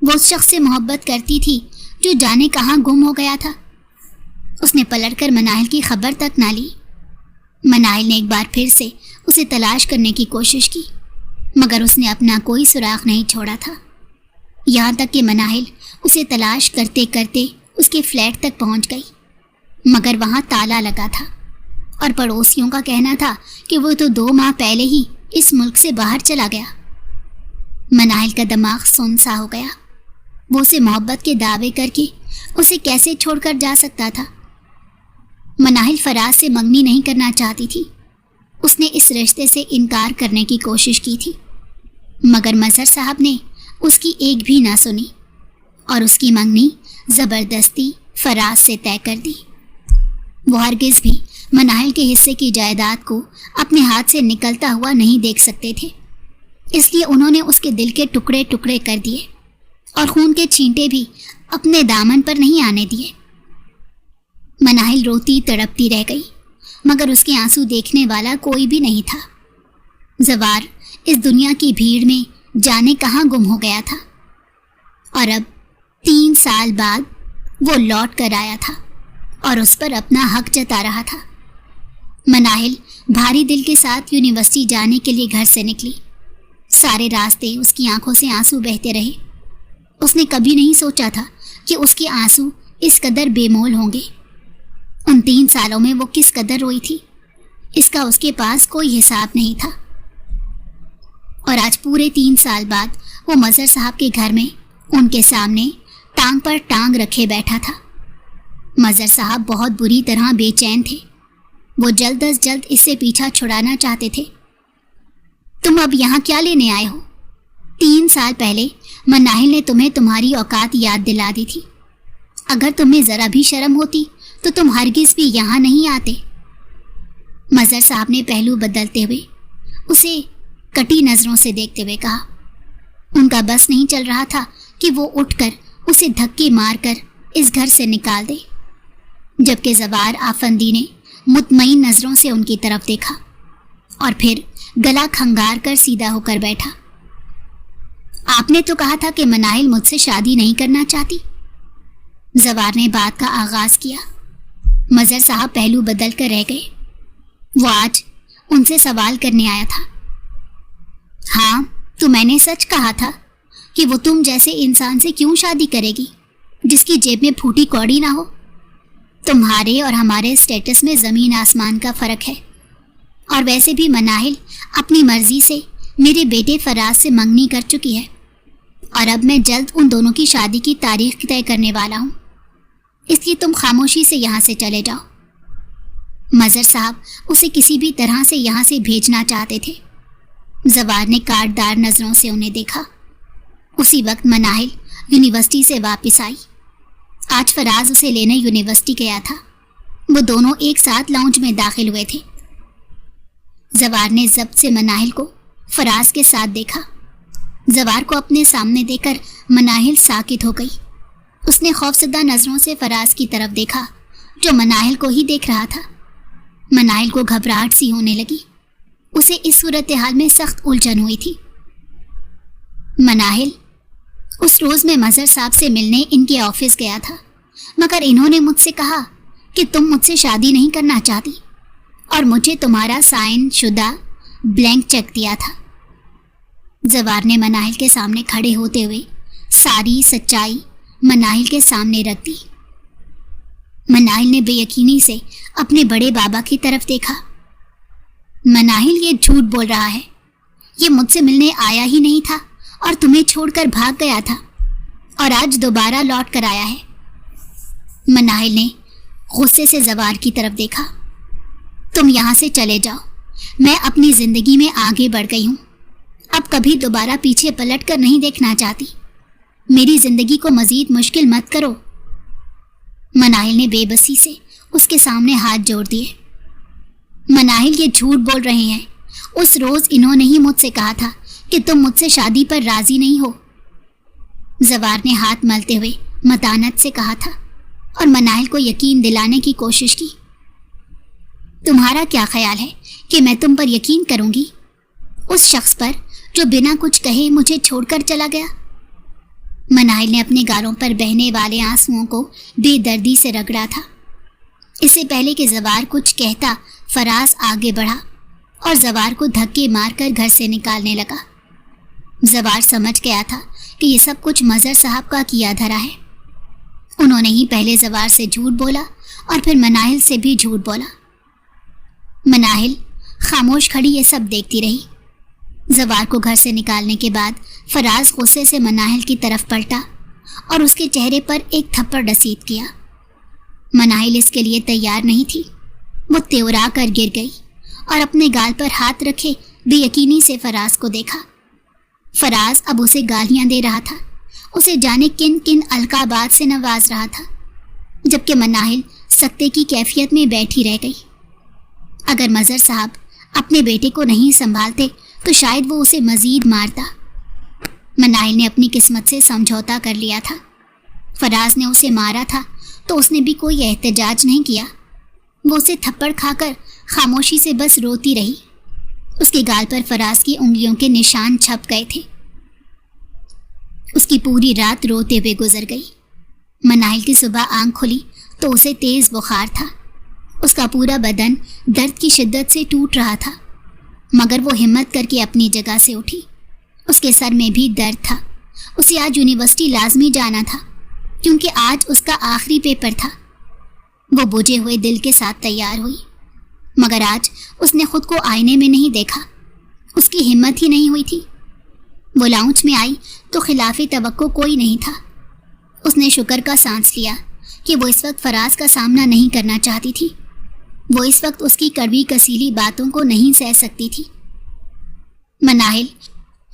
वो उस शख्स से मोहब्बत करती थी जो जाने कहाँ गुम हो गया था। उसने पलटकर मनाहिल की खबर तक ना ली। मनाहिल ने एक बार फिर से उसे तलाश करने की कोशिश की, मगर उसने अपना कोई सुराग नहीं छोड़ा था। यहाँ तक कि मनाहिल उसे तलाश करते करते उसके फ्लैट तक पहुँच गई, मगर वहाँ ताला लगा था और पड़ोसियों का कहना था कि वो तो 2 माह पहले ही इस मुल्क से बाहर चला गया। मनाहिल का दिमाग सुन सा हो गया। वो उसे मोहब्बत के दावे करके उसे कैसे छोड़कर जा सकता था? मनाहिल फराज से मंगनी नहीं करना चाहती थी। उसने इस रिश्ते से इनकार करने की कोशिश की थी, मगर मजहर साहब ने उसकी एक भी ना सुनी और उसकी मंगनी ज़बरदस्ती फराज से तय कर दी। वो हरगिज़ भी मनाहिल के हिस्से की जायदाद को अपने हाथ से निकलता हुआ नहीं देख सकते थे, इसलिए उन्होंने उसके दिल के टुकड़े टुकड़े कर दिए और खून के छींटे भी अपने दामन पर नहीं आने दिए। मनाहिल रोती तड़पती रह गई, मगर उसके आंसू देखने वाला कोई भी नहीं था। जवार इस दुनिया की भीड़ में जाने कहाँ गुम हो गया था और अब 3 साल बाद वो लौट कर आया था और उस पर अपना हक जता रहा था। मनाहिल भारी दिल के साथ यूनिवर्सिटी जाने के लिए घर से निकली। सारे रास्ते उसकी आंखों से आंसू बहते रहे। उसने कभी नहीं सोचा था कि उसके आंसू इस कदर बेमोल होंगे। उन 3 सालों में वो किस कदर रोई थी, इसका उसके पास कोई हिसाब नहीं था। और आज पूरे 3 साल बाद वो मजहर साहब के घर में उनके सामने टांग पर टांग रखे बैठा था। मजहर साहब बहुत बुरी तरह बेचैन थे। वो जल्द अज जल्द इससे पीछा छुड़ाना चाहते थे। तुम अब यहाँ क्या लेने आए हो? 3 साल पहले मनाहिल ने तुम्हें तुम्हारी औकात याद दिला दी थी। अगर तुम्हें जरा भी शर्म होती तो तुम हरगिज भी यहाँ नहीं आते। मजहर साहब ने पहलू बदलते हुए उसे कटी नजरों से देखते हुए कहा। उनका बस नहीं चल रहा था कि वो उठकर उसे धक्के मारकर इस घर से निकाल दे, जबकि जवार आफंदी ने मुतमईन नजरों से उनकी तरफ देखा और फिर गला खंगार कर सीधा होकर बैठा। आपने तो कहा था कि मनाहिल मुझसे शादी नहीं करना चाहती। जवार ने बात का आगाज किया। मजहर साहब पहलू बदल कर रह गए। वो आज उनसे सवाल करने आया था। हाँ, तो मैंने सच कहा था कि वो तुम जैसे इंसान से क्यों शादी करेगी जिसकी जेब में फूटी कौड़ी ना हो। तुम्हारे और हमारे स्टेटस में ज़मीन आसमान का फ़र्क है। और वैसे भी मनाहिल अपनी मर्जी से मेरे बेटे फराज से मंगनी कर चुकी है और अब मैं जल्द उन दोनों की शादी की तारीख तय करने वाला हूँ। इसलिए तुम खामोशी से यहाँ से चले जाओ। मजहर साहब उसे किसी भी तरह से यहाँ से भेजना चाहते थे। जवार ने काटदार नज़रों से उन्हें देखा। उसी वक्त मनाहिल यूनिवर्सिटी से वापस आई। आज फराज उसे लेने यूनिवर्सिटी गया था। वो दोनों एक साथ लाउंज में दाखिल हुए थे। जवार ने जब्त से मनाहिल को फराज के साथ देखा। जवार को अपने सामने देखकर मनाहिल साकित हो गई। उसने खौफजदा नज़रों से फराज की तरफ देखा जो मनाहिल को ही देख रहा था। मनाहिल को घबराहट सी होने लगी। उसे इस सूरत हाल में सख्त उलझन हुई थी। मनाहिल, उस रोज़ मैं मजहर साहब से मिलने इनके ऑफिस गया था, मगर इन्होंने मुझसे कहा कि तुम मुझसे शादी नहीं करना चाहती और मुझे तुम्हारा साइन शुदा ब्लैंक चेक दिया था। जवार ने मनाहिल के सामने खड़े होते हुए सारी सच्चाई मनाहिल के सामने रख दी। मनाहिल ने बेयकीनी से अपने बड़े बाबा की तरफ देखा। मनाहिल, ये झूठ बोल रहा है। ये मुझसे मिलने आया ही नहीं था और तुम्हें छोड़कर भाग गया था और आज दोबारा लौट कर आया है। मनाहिल ने गुस्से से जवार की तरफ देखा। तुम यहाँ से चले जाओ। मैं अपनी ज़िंदगी में आगे बढ़ गई हूँ। अब कभी दोबारा पीछे पलट कर नहीं देखना चाहती। मेरी ज़िंदगी को मज़ीद मुश्किल मत करो। मनाहिल ने बेबसी से उसके सामने हाथ जोड़ दिए। मनाहिल, ये झूठ बोल रहे हैं। उस रोज़ इन्होंने ही मुझसे कहा था कि तुम मुझसे शादी पर राज़ी नहीं हो। जवार ने हाथ मलते हुए मतानत से कहा था और मनाहिल को यकीन दिलाने की कोशिश की। तुम्हारा क्या ख्याल है कि मैं तुम पर यकीन करूंगी, उस शख्स पर जो बिना कुछ कहे मुझे छोड़कर चला गया? मनाहिल ने अपने गालों पर बहने वाले आंसुओं को बेदर्दी से रगड़ा था। इससे पहले कि जवार कुछ कहता, फराज आगे बढ़ा और जवार को धक्के मारकर घर से निकालने लगा। जवार समझ गया था कि ये सब कुछ मजहर साहब का किया धरा है। उन्होंने ही पहले जवार से झूठ बोला और फिर मनाहिल से भी झूठ बोला। मनाहिल खामोश खड़ी ये सब देखती रही। जवार को घर से निकालने के बाद फराज गुस्से से मनाहिल की तरफ पलटा और उसके चेहरे पर एक थप्पड़ रसीद किया। मनाहिल इसके लिए तैयार नहीं थी। वो त्योरा कर गिर गई और अपने गाल पर हाथ रखे बेयकीनी से फराज को देखा। फराज अब उसे गालियां दे रहा था, उसे जाने किन किन अलकाबात से नवाज रहा था, जबकि मनाहिल सख्ते की कैफियत में बैठी रह गई। अगर मजहर साहब अपने बेटे को नहीं संभालते तो शायद वो उसे मजीद मारता। मनाहिल ने अपनी किस्मत से समझौता कर लिया था। फराज ने उसे मारा था तो उसने भी कोई एहतजाज नहीं किया। वो उसे थप्पड़ खाकर खामोशी से बस रोती रही। उसके गाल पर फराज की उंगलियों के निशान छप गए थे। उसकी पूरी रात रोते हुए गुजर गई। मनाहिल की सुबह आंख खुली तो उसे तेज बुखार था। اس کا پورا بدن درد کی شدت سے ٹوٹ رہا تھا، مگر وہ ہمت کر کے اپنی جگہ سے اٹھی۔ اس کے سر میں بھی درد تھا۔ اسے آج یونیورسٹی لازمی جانا تھا کیونکہ آج اس کا آخری پیپر تھا۔ وہ بجھے ہوئے دل کے ساتھ تیار ہوئی، مگر آج اس نے خود کو آئینے میں نہیں دیکھا۔ اس کی ہمت ہی نہیں ہوئی تھی۔ وہ لاؤنج میں آئی تو خلاف توقع کوئی نہیں تھا۔ اس نے شکر کا سانس لیا کہ وہ اس وقت فراز کا سامنا نہیں کرنا چاہتی تھی۔ وہ اس وقت اس کی کڑوی کسیلی باتوں کو نہیں سہ سکتی تھی۔ مناہل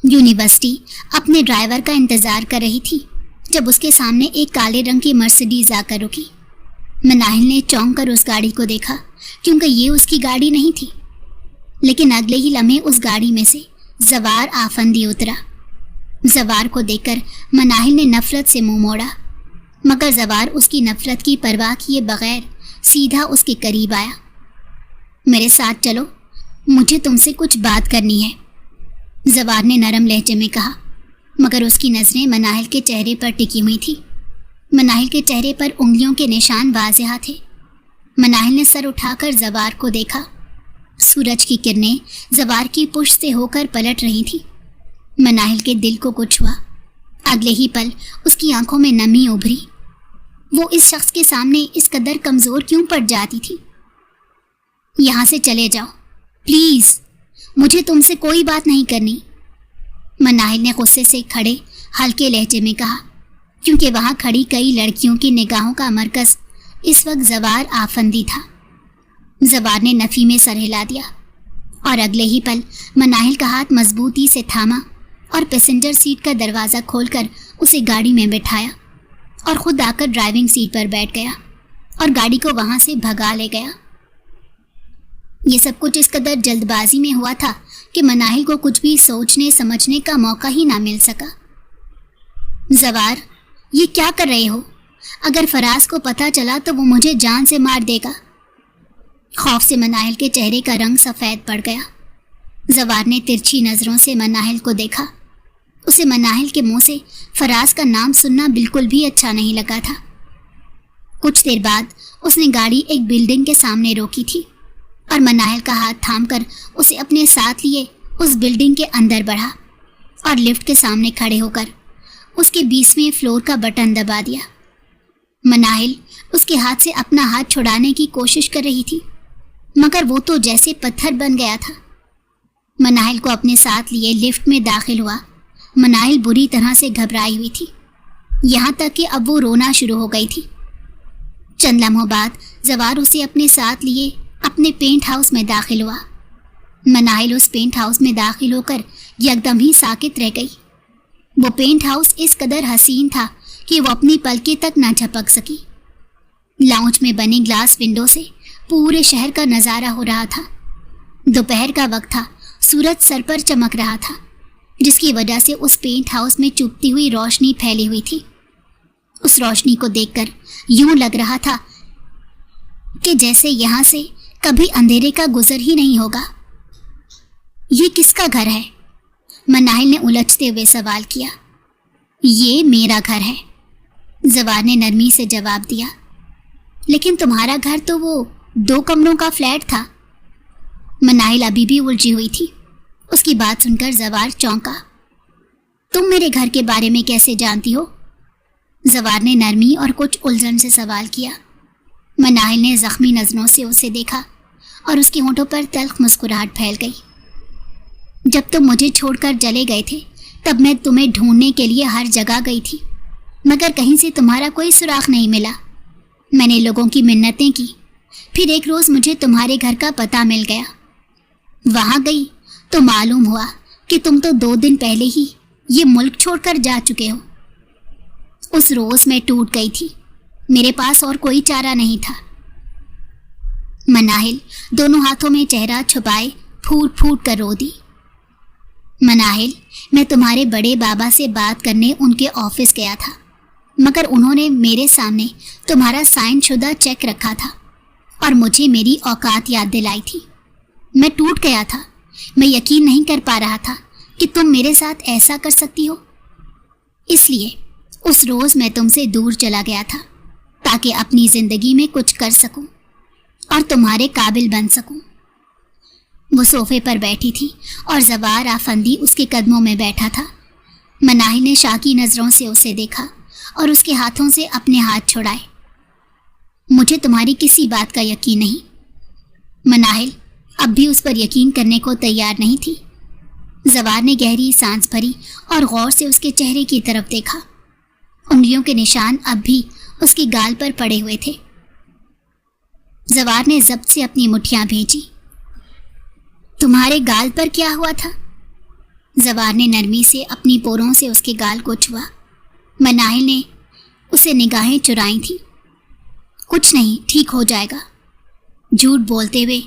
یونیورسٹی اپنے ڈرائیور کا انتظار کر رہی تھی جب اس کے سامنے ایک کالے رنگ کی مرسیڈیز آ کر رکی۔ مناہل نے چونک کر اس گاڑی کو دیکھا کیونکہ یہ اس کی گاڑی نہیں تھی، لیکن اگلے ہی لمحے اس گاڑی میں سے زوار آفندی اترا۔ زوار کو دیکھ کر مناہل نے نفرت سے منہ موڑا، مگر زوار اس کی نفرت کی پرواہ کیے بغیر سیدھا اس کے قریب آیا۔ میرے ساتھ چلو، مجھے تم سے کچھ بات کرنی ہے، زوار نے نرم لہجے میں کہا، مگر اس کی نظریں مناہل کے چہرے پر ٹکی ہوئی تھی۔ مناہل کے چہرے پر انگلیوں کے نشان واضح تھے۔ مناہل نے سر اٹھا کر زوار کو دیکھا۔ سورج کی کرنیں زوار کی پشت سے ہو کر پلٹ رہی تھی۔ مناہل کے دل کو کچھ ہوا۔ اگلے ہی پل اس کی آنکھوں میں نمی ابھری۔ وہ اس شخص کے سامنے اس قدر کمزور کیوں پڑ جاتی تھی؟ یہاں سے چلے جاؤ پلیز، مجھے تم سے کوئی بات نہیں کرنی، مناہل نے غصے سے کھڑے ہلکے لہجے میں کہا، کیونکہ وہاں کھڑی کئی لڑکیوں کی نگاہوں کا مرکز اس وقت زوار آفندی تھا۔ زوار نے نفی میں سر ہلا دیا اور اگلے ہی پل مناہل کا ہاتھ مضبوطی سے تھاما اور پیسنجر سیٹ کا دروازہ کھول کر اسے گاڑی میں بٹھایا اور خود آ کر ڈرائیونگ سیٹ پر بیٹھ گیا اور گاڑی کو وہاں سے بھگا لے گیا۔ یہ سب کچھ اس قدر جلد بازی میں ہوا تھا کہ مناہل کو کچھ بھی سوچنے سمجھنے کا موقع ہی نہ مل سکا۔ زوار، یہ کیا کر رہے ہو؟ اگر فراز کو پتہ چلا تو وہ مجھے جان سے مار دے گا۔ خوف سے مناہل کے چہرے کا رنگ سفید پڑ گیا۔ زوار نے ترچھی نظروں سے مناہل کو دیکھا۔ اسے مناہل کے منہ سے فراز کا نام سننا بالکل بھی اچھا نہیں لگا تھا۔ کچھ دیر بعد اس نے گاڑی ایک بلڈنگ کے سامنے روکی تھی اور مناہل کا ہاتھ تھام کر اسے اپنے ساتھ لیے اس بلڈنگ کے اندر بڑھا اور لفٹ کے سامنے کھڑے ہو کر اس کے 20ویں فلور کا بٹن دبا دیا۔ مناہل اس کے ہاتھ سے اپنا ہاتھ چھڑانے کی کوشش کر رہی تھی، مگر وہ تو جیسے پتھر بن گیا تھا۔ مناہل کو اپنے ساتھ لیے لفٹ میں داخل ہوا۔ مناہل بری طرح سے گھبرائی ہوئی تھی، یہاں تک کہ اب وہ رونا شروع ہو گئی تھی۔ چند لمحوں بعد زوار اسے اپنے ساتھ لیے اپنے پینٹ ہاؤس میں داخل ہوا۔ مناہل اس پینٹ ہاؤس میں داخل ہو کر یکدم ہی ساکت رہ گئی۔ وہ پینٹ ہاؤس اس قدر حسین تھا کہ وہ اپنی پلکیں تک نہ جھپک سکی۔ لاؤنج میں بنی گلاس ونڈو سے پورے شہر کا نظارہ ہو رہا تھا۔ دوپہر کا وقت تھا، سورج سر پر چمک رہا تھا، جس کی وجہ سے اس پینٹ ہاؤس میں چبھتی ہوئی روشنی پھیلی ہوئی تھی۔ اس روشنی کو دیکھ کر یوں لگ رہا تھا کہ جیسے یہاں سے کبھی اندھیرے کا گزر ہی نہیں ہوگا۔ یہ کس کا گھر ہے؟ مناہل نے الجھتے ہوئے سوال کیا۔ یہ میرا گھر ہے، زوار نے نرمی سے جواب دیا۔ لیکن تمہارا گھر تو وہ 2 کمروں کا فلیٹ تھا۔ مناہل ابھی بھی الجھی ہوئی تھی۔ اس کی بات سن کر زوار چونکا۔ تم میرے گھر کے بارے میں کیسے جانتی ہو؟ زوار نے نرمی اور کچھ الجھن سے سوال کیا۔ مناہل نے زخمی نظروں سے اسے دیکھا اور اس کے ہونٹوں پر تلخ مسکراہٹ پھیل گئی۔ جب تم مجھے چھوڑ کر چلے گئے تھے تب میں تمہیں ڈھونڈنے کے لیے ہر جگہ گئی تھی، مگر کہیں سے تمہارا کوئی سراغ نہیں ملا۔ میں نے لوگوں کی منتیں کی، پھر ایک روز مجھے تمہارے گھر کا پتہ مل گیا۔ وہاں گئی تو معلوم ہوا کہ تم تو 2 دن پہلے ہی یہ ملک چھوڑ کر جا چکے ہو۔ اس روز میں ٹوٹ گئی تھی، میرے پاس اور کوئی چارہ نہیں تھا۔ مناہل دونوں ہاتھوں میں چہرہ چھپائے پھوٹ پھوٹ کر رو دی۔ مناہل، میں تمہارے بڑے بابا سے بات کرنے ان کے آفس گیا تھا، مگر انہوں نے میرے سامنے تمہارا سائن شدہ چیک رکھا تھا اور مجھے میری اوقات یاد دلائی تھی۔ میں ٹوٹ گیا تھا، میں یقین نہیں کر پا رہا تھا کہ تم میرے ساتھ ایسا کر سکتی ہو، اس لیے اس روز میں تم سے دور چلا گیا تھا تاکہ اپنی زندگی میں کچھ کر سکوں۔ और तुम्हारे काबिल बन सकूं। वो सोफे पर बैठी थी और जवार आफंदी उसके कदमों में बैठा था। मनाहिल ने शाकी नजरों से उसे देखा और उसके हाथों से अपने हाथ छुड़ाए। मुझे तुम्हारी किसी बात का यकीन नहीं। मनाहिल अब भी उस पर यकीन करने को तैयार नहीं थी। जवार ने गहरी सांस भरी और गौर से उसके चेहरे की तरफ देखा। उंगलियों के निशान अब भी उसके गाल पर पड़े हुए थे। जवार ने जब्त से अपनी मुट्ठियां भेजी। तुम्हारे गाल पर क्या हुआ था? जवार ने नरमी से अपनी पोरों से उसके गाल को छुआ। मनाहिल ने उसे निगाहें चुराई थी। कुछ नहीं, ठीक हो जाएगा। झूठ बोलते हुए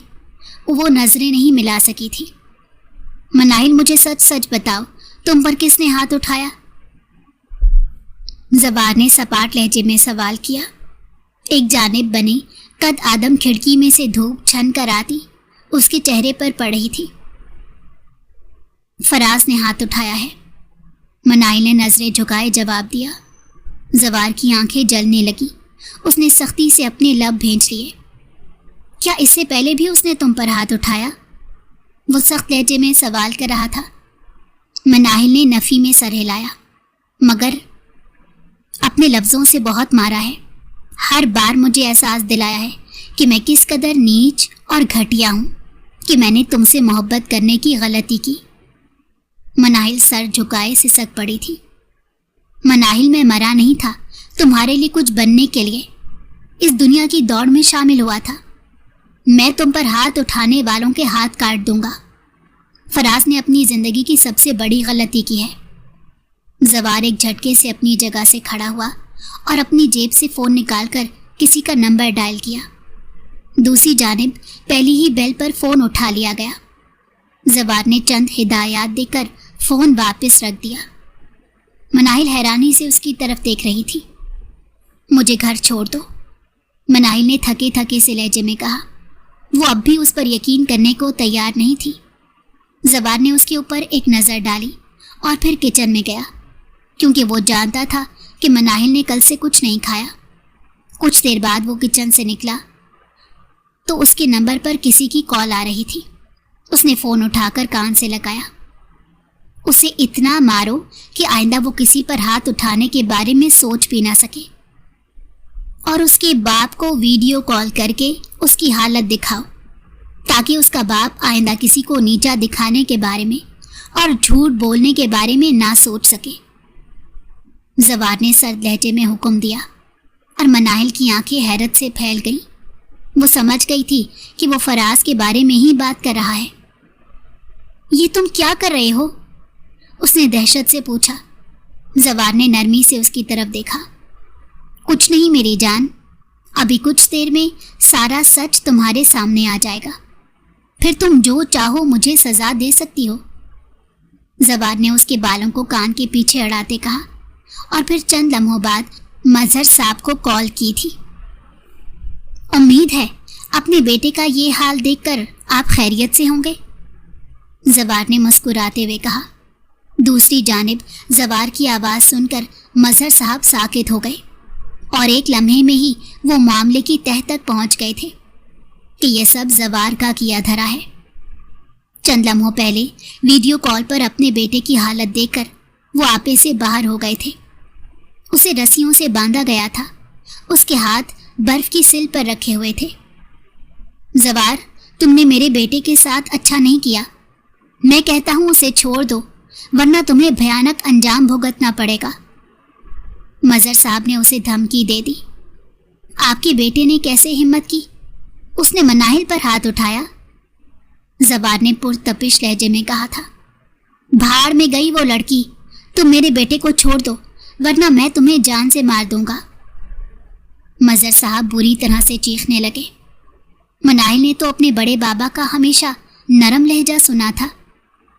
वो नजरें नहीं मिला सकी थी। मनाहिल, मुझे सच सच बताओ, तुम पर किसने हाथ उठाया? जवार ने सपाट लहजे में सवाल किया। एक जानिब बनी कद आदम खिड़की में से धूप छन कर आती उसके चेहरे पर पड़ रही थी। फराज ने हाथ उठाया है। मनाहिल ने नजरें झुकाए जवाब दिया। जवार की आंखें जलने लगी। उसने सख्ती से अपने लब भींच लिए। क्या इससे पहले भी उसने तुम पर हाथ उठाया? वो सख्त लहजे में सवाल कर रहा था। मनाहिल ने नफी में सर हिलाया। मगर अपने लफ्ज़ों से बहुत मारा है। हर बार मुझे एहसास दिलाया है कि मैं किस कदर नीच और घटिया हूँ कि मैंने तुमसे मोहब्बत करने की गलती की। मनाहिल सर झुकाए सिसक पड़ी थी। मनाहिल, मैं मरा नहीं था, तुम्हारे लिए कुछ बनने के लिए इस दुनिया की दौड़ में शामिल हुआ था। मैं तुम पर हाथ उठाने वालों के हाथ काट दूंगा। फराज ने अपनी जिंदगी की सबसे बड़ी गलती की है। जवार एक झटके से अपनी जगह से खड़ा हुआ और अपनी जेब से फ़ोन निकालकर किसी का नंबर डायल किया। दूसरी जानिब पहली ही बेल पर फ़ोन उठा लिया गया। जवार ने चंद हिदायत देकर फ़ोन वापस रख दिया। मनाहिल हैरानी से उसकी तरफ देख रही थी। मुझे घर छोड़ दो, मनाहिल ने थके थके से लहजे में कहा। वो अब भी उस पर यकीन करने को तैयार नहीं थी। जवार ने उसके ऊपर एक नज़र डाली और फिर किचन में गया, क्योंकि वो जानता था कि मनाहिल ने कल से कुछ नहीं खाया। कुछ देर बाद वो किचन से निकला तो उसके नंबर पर किसी की कॉल आ रही थी। उसने फ़ोन उठाकर कान से लगाया। उसे इतना मारो कि आइंदा वो किसी पर हाथ उठाने के बारे में सोच भी ना सके, और उसके बाप को वीडियो कॉल करके उसकी हालत दिखाओ ताकि उसका बाप आइंदा किसी को नीचा दिखाने के बारे में और झूठ बोलने के बारे में ना सोच सके। जवार ने सर्द लहजे में हुक्म दिया और मनाहिल की आंखें हैरत से फैल गईं। वो समझ गई थी कि वो फराज के बारे में ही बात कर रहा है। ये तुम क्या कर रहे हो? उसने दहशत से पूछा। जवार ने नरमी से उसकी तरफ देखा। कुछ नहीं मेरी जान, अभी कुछ देर में सारा सच तुम्हारे सामने आ जाएगा, फिर तुम जो चाहो मुझे सजा दे सकती हो। जवार ने उसके बालों को कान के पीछे अड़ाते कहा और फिर चंद लम्हों बाद मजहर साहब को कॉल की थी। उम्मीद है अपने बेटे का ये हाल देखकर आप खैरियत से होंगे, जवार ने मुस्कुराते हुए कहा। दूसरी जानिब जवार की आवाज़ सुनकर मजहर साहब साकित हो गए और एक लम्हे में ही वो मामले की तह तक पहुंच गए थे कि यह सब जवार का किया धरा है। चंद लम्हों पहले वीडियो कॉल पर अपने बेटे की हालत देखकर वो आपे से बाहर हो गए थे। उसे रस्सियों से बांधा गया था, उसके हाथ बर्फ की सिल पर रखे हुए थे। जवार, तुमने मेरे बेटे के साथ अच्छा नहीं किया। मैं कहता हूं उसे छोड़ दो, वरना तुम्हें भयानक अंजाम भुगतना पड़ेगा। मजहर साहब ने उसे धमकी दे दी। आपके बेटे ने कैसे हिम्मत की? उसने मनाहिल पर हाथ उठाया, जवार ने पुरतपिश लहजे में कहा था। भाड़ में गई वो लड़की, तुम मेरे बेटे को छोड़ दो, वरना मैं तुम्हें जान से मार दूंगा। मजहर साहब बुरी तरह से चीखने लगे। मनाहिल ने तो अपने बड़े बाबा का हमेशा नरम लहजा सुना था,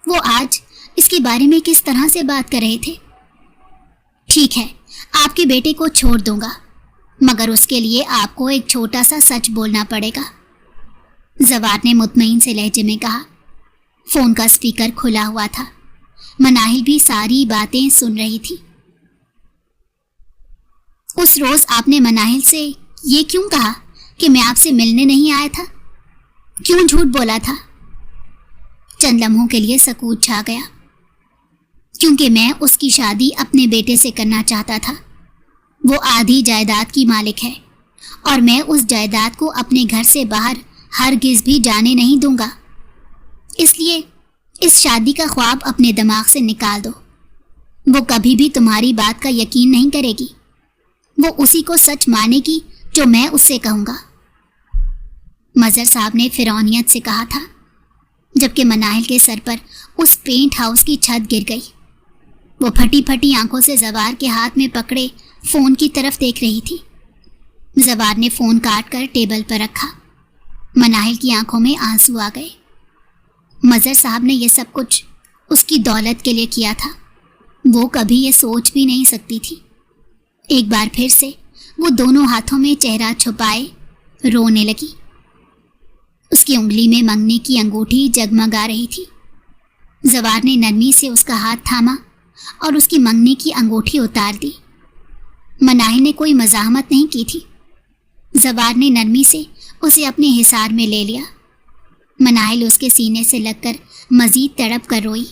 वो आज इसके बारे में किस तरह से बात कर रहे थे। ठीक है, आपके बेटे को छोड़ दूंगा, मगर उसके लिए आपको एक छोटा सा सच बोलना पड़ेगा, जवार ने मुतमईन से लहजे में कहा। फोन का स्पीकर खुला हुआ था। मनाहिल भी सारी बातें सुन रही थी। उस रोज आपने मनाहिल से ये क्यों कहा कि मैं आपसे मिलने नहीं आया था? क्यों झूठ बोला था? चंद लम्हों के लिए सकूत छा गया, क्योंकि मैं उसकी शादी अपने बेटे से करना चाहता था। वो आधी जायदाद की मालिक है और मैं उस जायदाद को अपने घर से बाहर हरगिज भी जाने नहीं दूंगा। इसलिए इस शादी का ख्वाब अपने दिमाग से निकाल दो। वो कभी भी तुम्हारी बात का यकीन नहीं करेगी। वो उसी को सच मानेगी जो मैं उससे कहूँगा। मजहर साहब ने फिरौनियत से कहा था, जबकि मनाहिल के सर पर उस पेंट हाउस की छत गिर गई। वो फटी फटी आंखों से जवार के हाथ में पकड़े फ़ोन की तरफ देख रही थी। जवार ने फ़ोन काट कर टेबल पर रखा। मनाहिल की आंखों में आंसू आ गए। मजहर साहब ने यह सब कुछ उसकी दौलत के लिए किया था। वो कभी ये सोच भी नहीं सकती थी। एक बार फिर से वो दोनों हाथों में चेहरा छुपाए रोने लगी। उसकी उंगली में मंगनी की अंगूठी जगमगा रही थी। जवार ने नरमी से उसका हाथ थामा और उसकी मंगनी की अंगूठी उतार दी। मनाहिल ने कोई मज़ाहमत नहीं की थी। जवार ने नरमी से उसे अपने हिसार में ले लिया। मनाहिल उसके सीने से लगकर मज़ीद तड़प कर रोई।